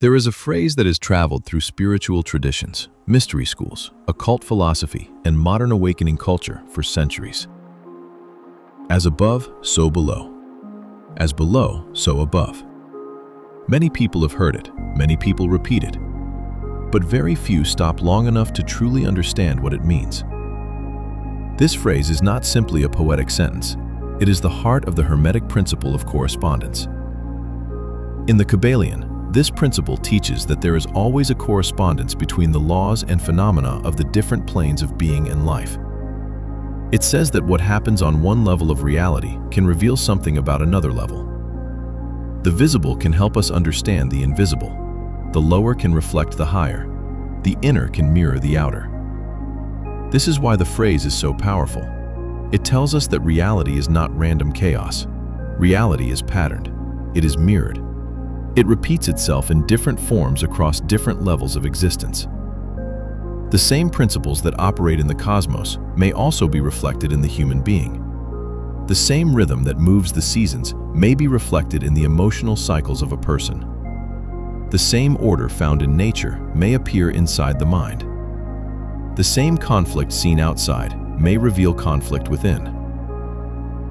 There is a phrase that has traveled through spiritual traditions, mystery schools, occult philosophy, and modern awakening culture for centuries. As above, so below. As below, so above. Many people have heard it, many people repeat it, but very few stop long enough to truly understand what it means. This phrase is not simply a poetic sentence, it is the heart of the Hermetic Principle of Correspondence. In the Kybalion, this principle teaches that there is always a correspondence between the laws and phenomena of the different planes of being and life. It says that what happens on one level of reality can reveal something about another level. The visible can help us understand the invisible. The lower can reflect the higher. The inner can mirror the outer. This is why the phrase is so powerful. It tells us that reality is not random chaos. Reality is patterned. It is mirrored. It repeats itself in different forms across different levels of existence. The same principles that operate in the cosmos may also be reflected in the human being. The same rhythm that moves the seasons may be reflected in the emotional cycles of a person. The same order found in nature may appear inside the mind. The same conflict seen outside may reveal conflict within.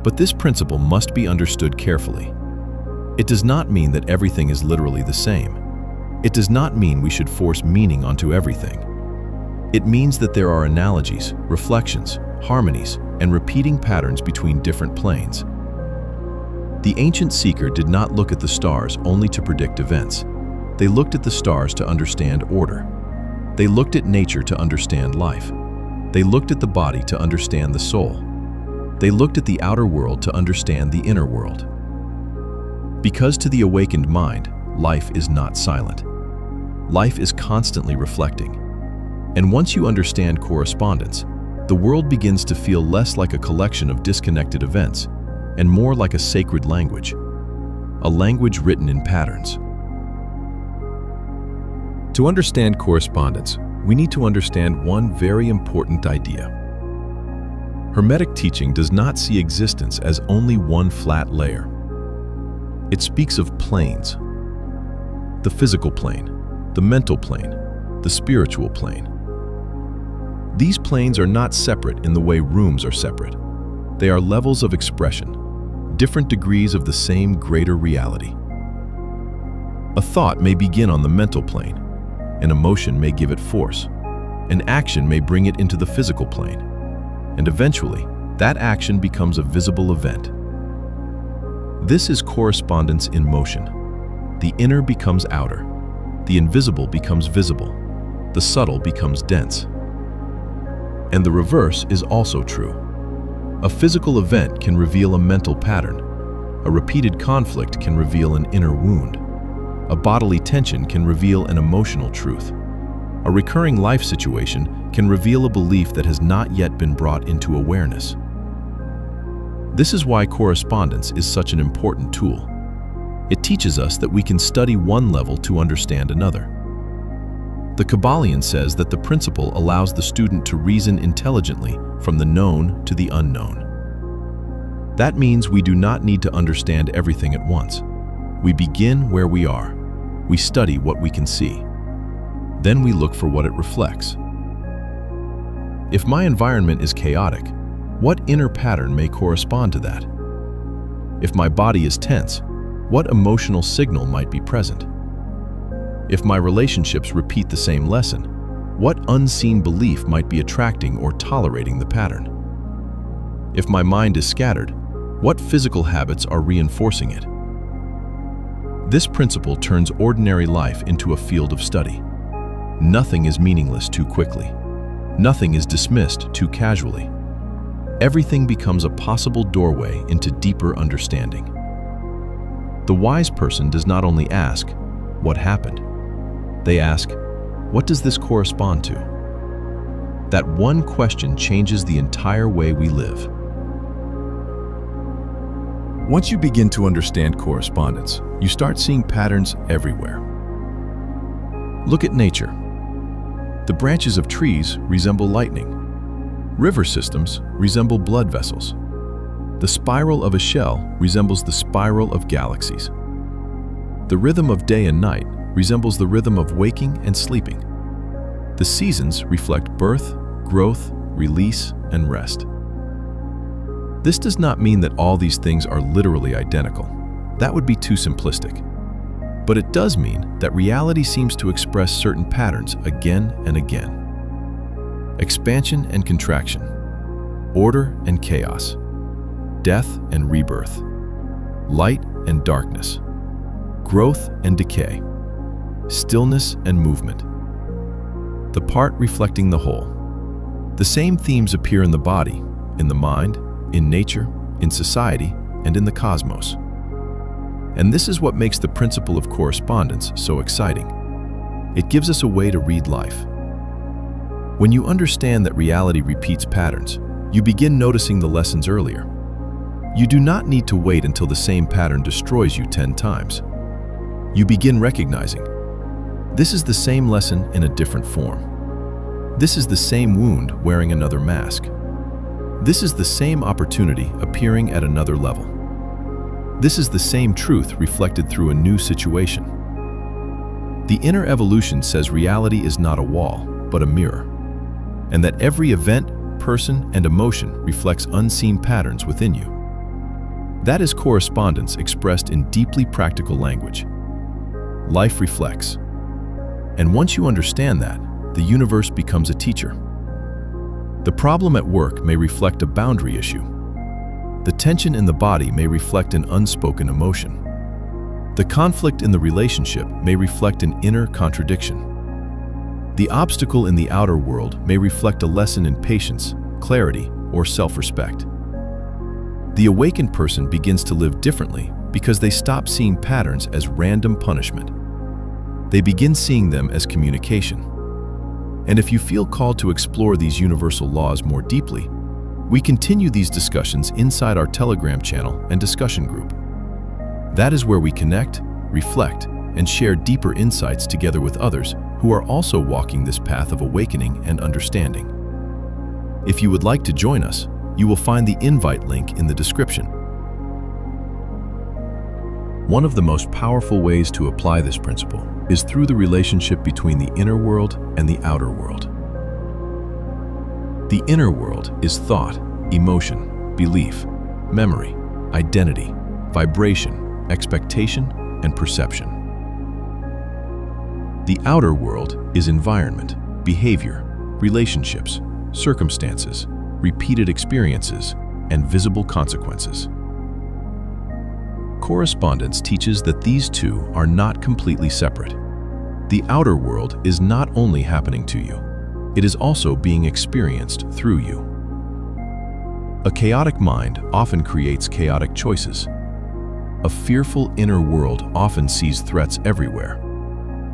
But this principle must be understood carefully. It does not mean that everything is literally the same. It does not mean we should force meaning onto everything. It means that there are analogies, reflections, harmonies, and repeating patterns between different planes. The ancient seeker did not look at the stars only to predict events. They looked at the stars to understand order. They looked at nature to understand life. They looked at the body to understand the soul. They looked at the outer world to understand the inner world. Because to the awakened mind, life is not silent. Life is constantly reflecting. And once you understand correspondence, the world begins to feel less like a collection of disconnected events and more like a sacred language, a language written in patterns. To understand correspondence, we need to understand one very important idea. Hermetic teaching does not see existence as only one flat layer. It speaks of planes: the physical plane, the mental plane, the spiritual plane. These planes are not separate in the way rooms are separate. They are levels of expression, different degrees of the same greater reality. A thought may begin on the mental plane. An emotion may give it force. An action may bring it into the physical plane. And eventually, that action becomes a visible event. This is correspondence in motion. The inner becomes outer. The invisible becomes visible. The subtle becomes dense. And the reverse is also true. A physical event can reveal a mental pattern. A repeated conflict can reveal an inner wound. A bodily tension can reveal an emotional truth. A recurring life situation can reveal a belief that has not yet been brought into awareness. This is why correspondence is such an important tool. It teaches us that we can study one level to understand another. The Kybalion says that the principle allows the student to reason intelligently from the known to the unknown. That means we do not need to understand everything at once. We begin where we are. We study what we can see. Then we look for what it reflects. If my environment is chaotic, what inner pattern may correspond to that? If my body is tense, what emotional signal might be present? If my relationships repeat the same lesson, what unseen belief might be attracting or tolerating the pattern? If my mind is scattered, what physical habits are reinforcing it? This principle turns ordinary life into a field of study. Nothing is meaningless too quickly. Nothing is dismissed too casually. Everything becomes a possible doorway into deeper understanding. The wise person does not only ask, "What happened?" They ask, "What does this correspond to?" That one question changes the entire way we live. Once you begin to understand correspondence, you start seeing patterns everywhere. Look at nature. The branches of trees resemble lightning. River systems resemble blood vessels. The spiral of a shell resembles the spiral of galaxies. The rhythm of day and night resembles the rhythm of waking and sleeping. The seasons reflect birth, growth, release, and rest. This does not mean that all these things are literally identical. That would be too simplistic. But it does mean that reality seems to express certain patterns again and again. Expansion and contraction, order and chaos, death and rebirth, light and darkness, growth and decay, stillness and movement. The part reflecting the whole. The same themes appear in the body, in the mind, in nature, in society, and in the cosmos. And this is what makes the principle of correspondence so exciting. It gives us a way to read life. When you understand that reality repeats patterns, you begin noticing the lessons earlier. You do not need to wait until the same pattern destroys you 10 times. You begin recognizing, this is the same lesson in a different form. This is the same wound wearing another mask. This is the same opportunity appearing at another level. This is the same truth reflected through a new situation. The inner evolution says reality is not a wall, but a mirror, and that every event, person, and emotion reflects unseen patterns within you. That is correspondence expressed in deeply practical language. Life reflects. And once you understand that, the universe becomes a teacher. The problem at work may reflect a boundary issue. The tension in the body may reflect an unspoken emotion. The conflict in the relationship may reflect an inner contradiction. The obstacle in the outer world may reflect a lesson in patience, clarity, or self-respect. The awakened person begins to live differently because they stop seeing patterns as random punishment. They begin seeing them as communication. And if you feel called to explore these universal laws more deeply, we continue these discussions inside our Telegram channel and discussion group. That is where we connect, reflect, and share deeper insights together with others who are also walking this path of awakening and understanding. If you would like to join us, you will find the invite link in the description. One of the most powerful ways to apply this principle is through the relationship between the inner world and the outer world. The inner world is thought, emotion, belief, memory, identity, vibration, expectation, and perception. The outer world is environment, behavior, relationships, circumstances, repeated experiences, and visible consequences. Correspondence teaches that these two are not completely separate. The outer world is not only happening to you, it is also being experienced through you. A chaotic mind often creates chaotic choices. A fearful inner world often sees threats everywhere.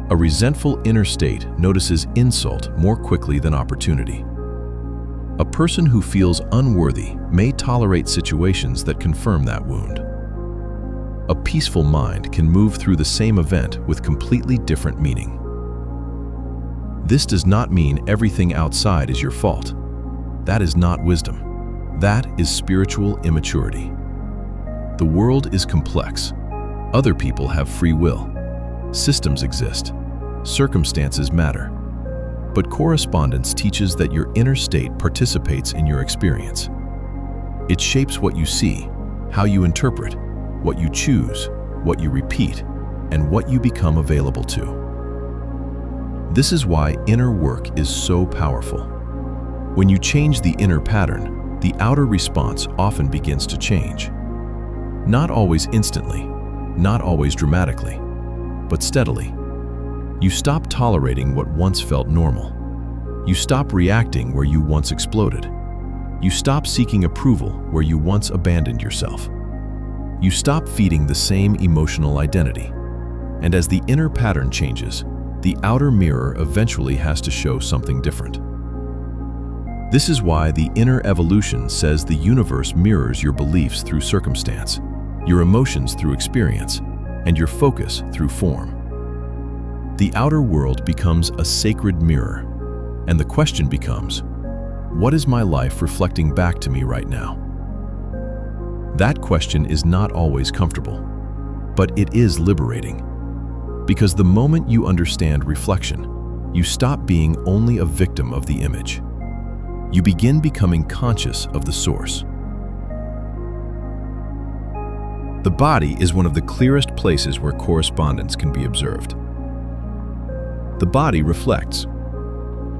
A resentful inner state notices insult more quickly than opportunity. A person who feels unworthy may tolerate situations that confirm that wound. A peaceful mind can move through the same event with completely different meaning. This does not mean everything outside is your fault. That is not wisdom. That is spiritual immaturity. The world is complex. Other people have free will. Systems exist. Circumstances matter. But correspondence teaches that your inner state participates in your experience. It shapes what you see, how you interpret, what you choose, what you repeat, and what you become available to. This is why inner work is so powerful. When you change the inner pattern, the outer response often begins to change. Not always instantly, not always dramatically, but steadily. You stop tolerating what once felt normal. You stop reacting where you once exploded. You stop seeking approval where you once abandoned yourself. You stop feeding the same emotional identity. And as the inner pattern changes, the outer mirror eventually has to show something different. This is why the inner evolution says the universe mirrors your beliefs through circumstance, your emotions through experience, and your focus through form. The outer world becomes a sacred mirror, and the question becomes, what is my life reflecting back to me right now? That question is not always comfortable, but it is liberating. Because the moment you understand reflection, you stop being only a victim of the image. You begin becoming conscious of the source. The body is one of the clearest places where correspondence can be observed. The body reflects.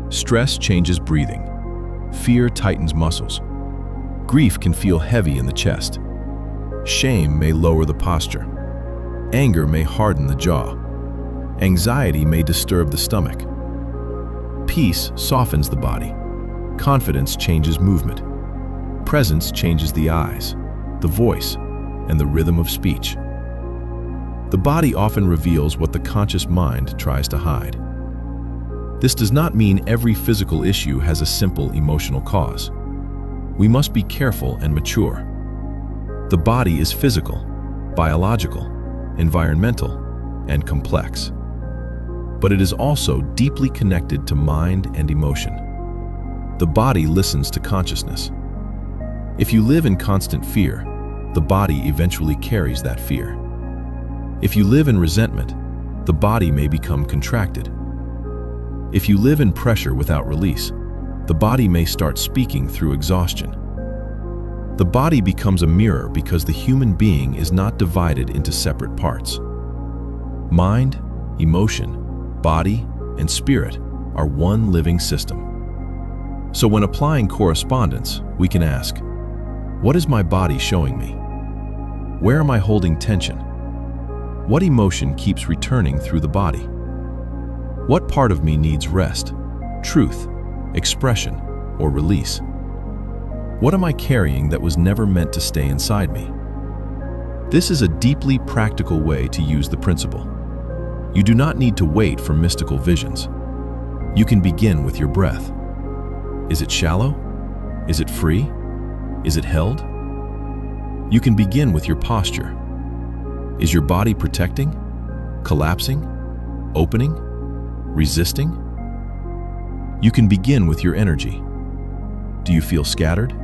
Stress changes breathing. Fear tightens muscles. Grief can feel heavy in the chest. Shame may lower the posture. Anger may harden the jaw. Anxiety may disturb the stomach. Peace softens the body. Confidence changes movement. Presence changes the eyes, the voice, and the rhythm of speech. The body often reveals what the conscious mind tries to hide. This does not mean every physical issue has a simple emotional cause. We must be careful and mature. The body is physical, biological, environmental, and complex. But it is also deeply connected to mind and emotion. The body listens to consciousness. If you live in constant fear, the body eventually carries that fear. If you live in resentment, the body may become contracted. If you live in pressure without release, the body may start speaking through exhaustion. The body becomes a mirror because the human being is not divided into separate parts. Mind, emotion, body, and spirit are one living system. So when applying correspondence, we can ask, what is my body showing me? Where am I holding tension? What emotion keeps returning through the body? What part of me needs rest, truth, expression, or release? What am I carrying that was never meant to stay inside me? This is a deeply practical way to use the principle. You do not need to wait for mystical visions. You can begin with your breath. Is it shallow? Is it free? Is it held? You can begin with your posture. Is your body protecting, collapsing, opening, resisting? You can begin with your energy. Do you feel scattered,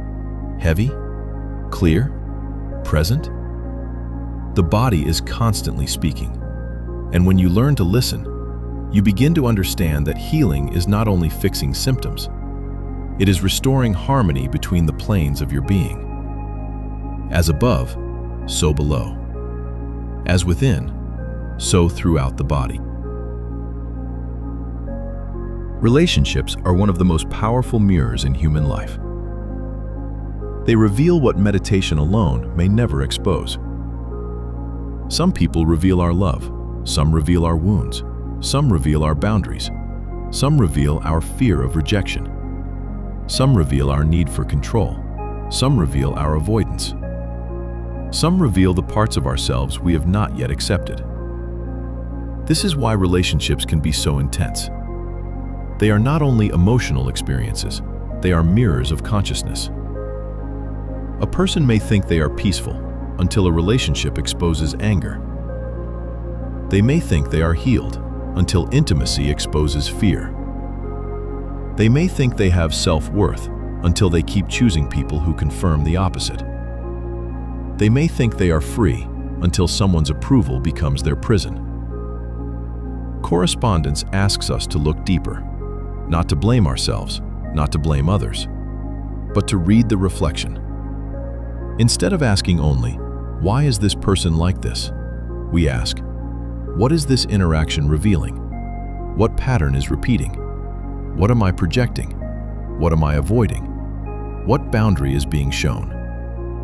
heavy, clear, present? The body is constantly speaking. And when you learn to listen, you begin to understand that healing is not only fixing symptoms, it is restoring harmony between the planes of your being. As above, so below. As within, so throughout the body. Relationships are one of the most powerful mirrors in human life. They reveal what meditation alone may never expose. Some people reveal our love, some reveal our wounds, some reveal our boundaries, some reveal our fear of rejection, some reveal our need for control, some reveal our avoidance. Some reveal the parts of ourselves we have not yet accepted. This is why relationships can be so intense. They are not only emotional experiences, they are mirrors of consciousness. A person may think they are peaceful until a relationship exposes anger. They may think they are healed until intimacy exposes fear. They may think they have self-worth until they keep choosing people who confirm the opposite. They may think they are free until someone's approval becomes their prison. Correspondence asks us to look deeper, not to blame ourselves, not to blame others, but to read the reflection. Instead of asking only, why is this person like this? We ask, what is this interaction revealing? What pattern is repeating? What am I projecting? What am I avoiding? What boundary is being shown?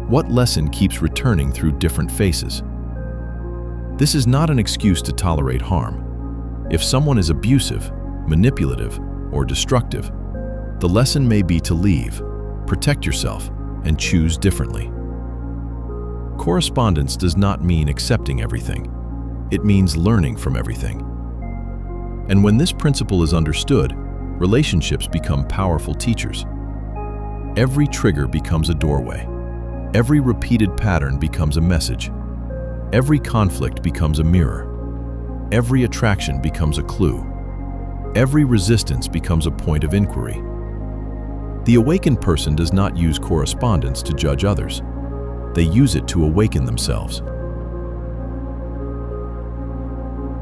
What lesson keeps returning through different faces? This is not an excuse to tolerate harm. If someone is abusive, manipulative, or destructive, the lesson may be to leave, protect yourself, and choose differently. Correspondence does not mean accepting everything. It means learning from everything. And when this principle is understood, relationships become powerful teachers. Every trigger becomes a doorway. Every repeated pattern becomes a message. Every conflict becomes a mirror. Every attraction becomes a clue. Every resistance becomes a point of inquiry. The awakened person does not use correspondence to judge others. They use it to awaken themselves.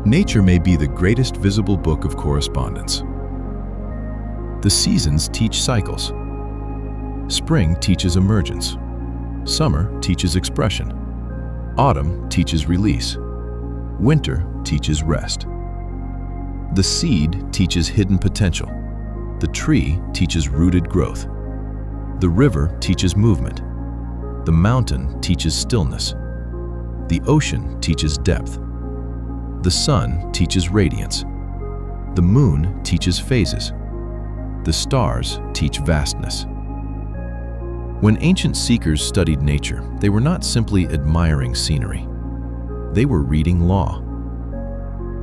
Nature may be the greatest visible book of correspondence. The seasons teach cycles. Spring teaches emergence. Summer teaches expression. Autumn teaches release. Winter teaches rest. The seed teaches hidden potential. The tree teaches rooted growth. The river teaches movement. The mountain teaches stillness. The ocean teaches depth. The sun teaches radiance. The moon teaches phases. The stars teach vastness. When ancient seekers studied nature, they were not simply admiring scenery. They were reading law.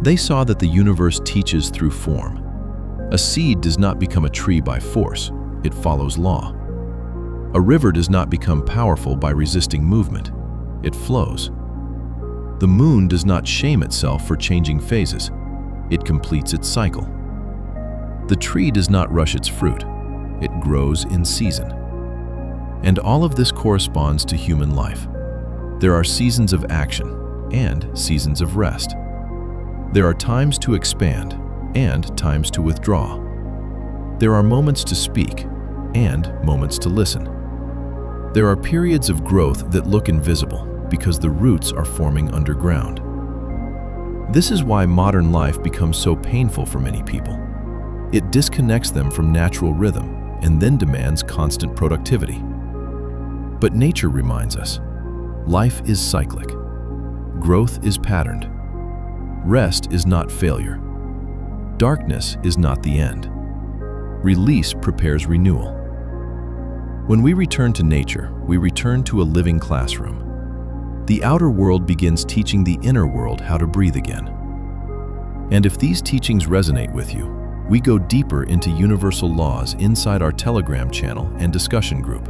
They saw that the universe teaches through form. A seed does not become a tree by force, it follows law. A river does not become powerful by resisting movement, it flows. The moon does not shame itself for changing phases, it completes its cycle. The tree does not rush its fruit, it grows in season. And all of this corresponds to human life. There are seasons of action and seasons of rest. There are times to expand and times to withdraw. There are moments to speak and moments to listen. There are periods of growth that look invisible because the roots are forming underground. This is why modern life becomes so painful for many people. It disconnects them from natural rhythm and then demands constant productivity. But nature reminds us, life is cyclic. Growth is patterned. Rest is not failure. Darkness is not the end. Release prepares renewal. When we return to nature, we return to a living classroom. The outer world begins teaching the inner world how to breathe again. And if these teachings resonate with you, we go deeper into universal laws inside our Telegram channel and discussion group.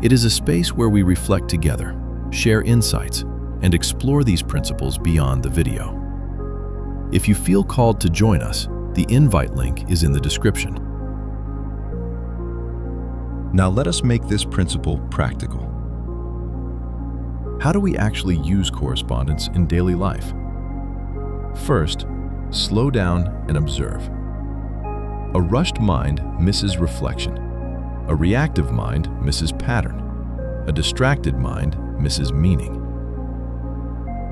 It is a space where we reflect together, share insights, and explore these principles beyond the video. If you feel called to join us, the invite link is in the description. Now let us make this principle practical. How do we actually use correspondence in daily life? First, slow down and observe. A rushed mind misses reflection. A reactive mind misses pattern. A distracted mind misses meaning.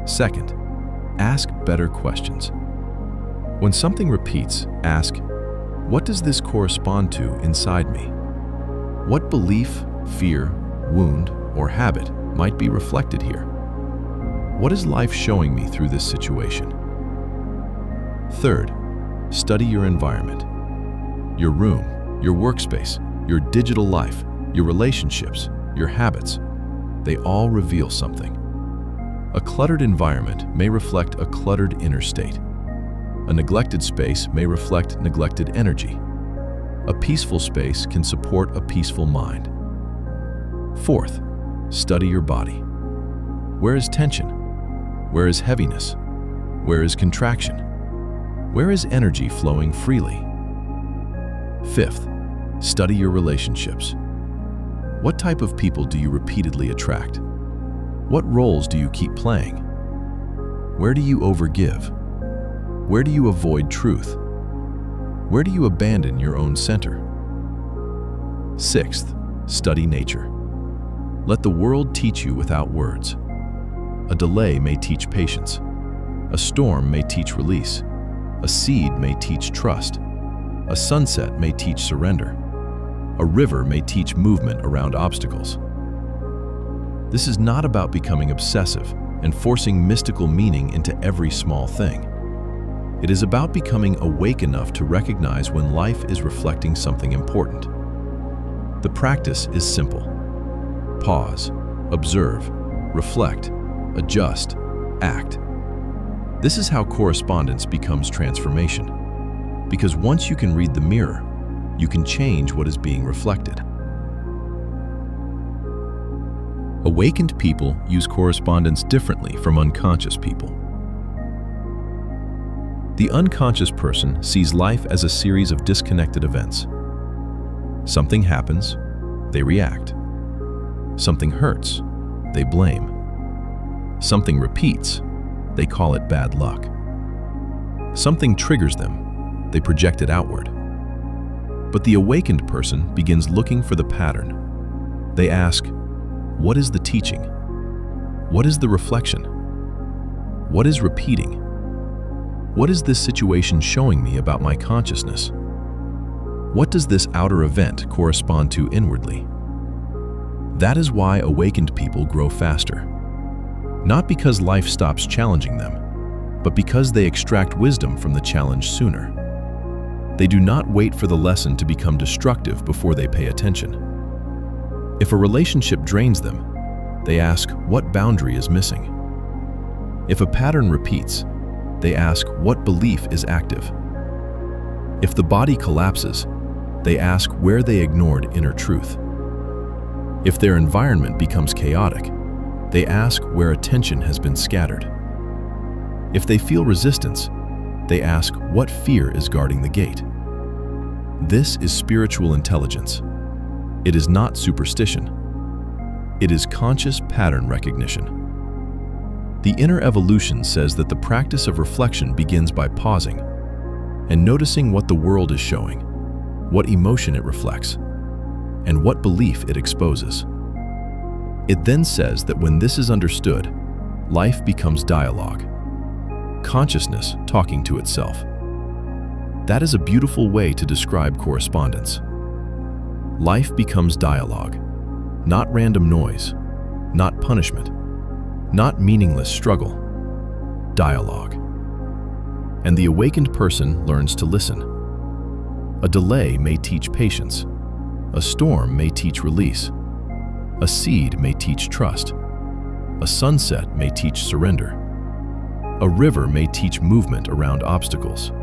Second, ask better questions. When something repeats, ask, what does this correspond to inside me? What belief, fear, wound, or habit might be reflected here? What is life showing me through this situation? Third, study your environment. Your room, your workspace, your digital life, your relationships, your habits, they all reveal something. A cluttered environment may reflect a cluttered inner state. A neglected space may reflect neglected energy. A peaceful space can support a peaceful mind. Fourth, study your body. Where is tension? Where is heaviness? Where is contraction? Where is energy flowing freely? Fifth, study your relationships. What type of people do you repeatedly attract? What roles do you keep playing? Where do you overgive? Where do you avoid truth? Where do you abandon your own center? Sixth, study nature. Let the world teach you without words. A delay may teach patience. A storm may teach release. A seed may teach trust. A sunset may teach surrender. A river may teach movement around obstacles. This is not about becoming obsessive and forcing mystical meaning into every small thing. It is about becoming awake enough to recognize when life is reflecting something important. The practice is simple. Pause, observe, reflect, adjust, act. This is how correspondence becomes transformation. Because once you can read the mirror, you can change what is being reflected. Awakened people use correspondence differently from unconscious people. The unconscious person sees life as a series of disconnected events. Something happens, they react. Something hurts, they blame. Something repeats, they call it bad luck. Something triggers them. They project it outward. But the awakened person begins looking for the pattern. They ask, what is the teaching? What is the reflection? What is repeating? What is this situation showing me about my consciousness? What does this outer event correspond to inwardly? That is why awakened people grow faster. Not because life stops challenging them, but because they extract wisdom from the challenge sooner. They do not wait for the lesson to become destructive before they pay attention. If a relationship drains them, they ask what boundary is missing. If a pattern repeats, they ask what belief is active. If the body collapses, they ask where they ignored inner truth. If their environment becomes chaotic, they ask where attention has been scattered. If they feel resistance, they ask what fear is guarding the gate. This is spiritual intelligence. It is not superstition. It is conscious pattern recognition. The inner evolution says that the practice of reflection begins by pausing and noticing what the world is showing, what emotion it reflects, and what belief it exposes. It then says that when this is understood, life becomes dialogue, consciousness talking to itself. That is a beautiful way to describe correspondence. Life becomes dialogue, not random noise, not punishment, not meaningless struggle, dialogue. And the awakened person learns to listen. A delay may teach patience. A storm may teach release. A seed may teach trust. A sunset may teach surrender. A river may teach movement around obstacles.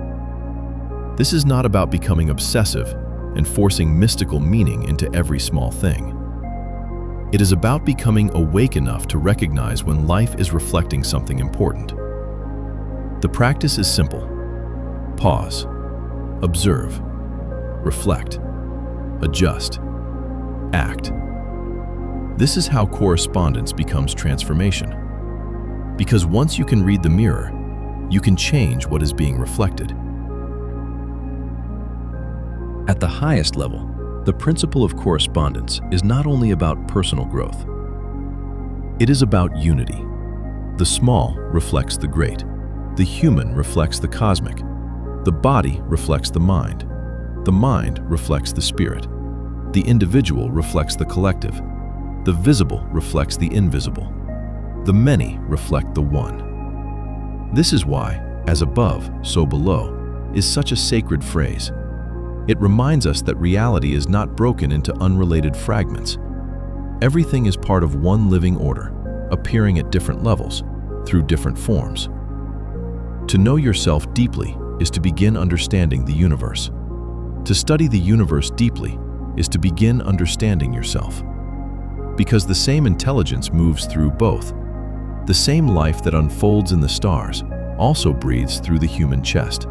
This is not about becoming obsessive and forcing mystical meaning into every small thing. It is about becoming awake enough to recognize when life is reflecting something important. The practice is simple. Pause, observe, reflect, adjust, act. This is how correspondence becomes transformation. Because once you can read the mirror, you can change what is being reflected. At the highest level, the principle of correspondence is not only about personal growth. It is about unity. The small reflects the great. The human reflects the cosmic. The body reflects the mind. The mind reflects the spirit. The individual reflects the collective. The visible reflects the invisible. The many reflect the one. This is why, as above, so below, is such a sacred phrase. It reminds us that reality is not broken into unrelated fragments. Everything is part of one living order, appearing at different levels, through different forms. To know yourself deeply is to begin understanding the universe. To study the universe deeply is to begin understanding yourself. Because the same intelligence moves through both. The same life that unfolds in the stars also breathes through the human chest.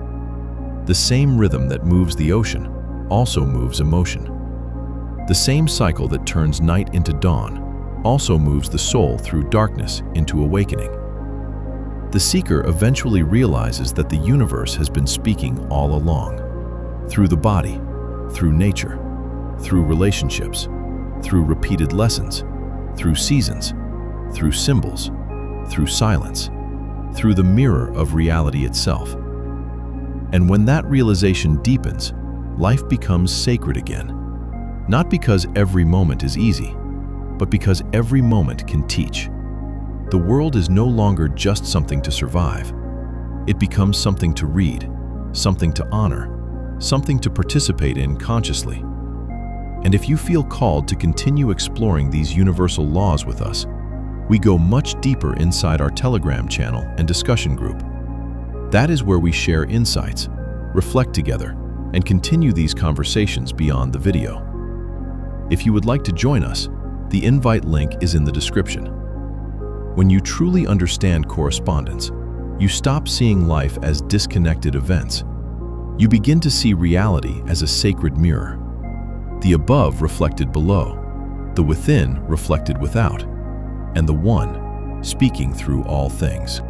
The same rhythm that moves the ocean also moves emotion. The same cycle that turns night into dawn also moves the soul through darkness into awakening. The seeker eventually realizes that the universe has been speaking all along, through the body, through nature, through relationships, through repeated lessons, through seasons, through symbols, through silence, through the mirror of reality itself. And when that realization deepens, life becomes sacred again. Not because every moment is easy, but because every moment can teach. The world is no longer just something to survive. It becomes something to read, something to honor, something to participate in consciously. And if you feel called to continue exploring these universal laws with us, we go much deeper inside our Telegram channel and discussion group. That is where we share insights, reflect together, and continue these conversations beyond the video. If you would like to join us, the invite link is in the description. When you truly understand correspondence, you stop seeing life as disconnected events. You begin to see reality as a sacred mirror. The above reflected below, the within reflected without, and the one speaking through all things.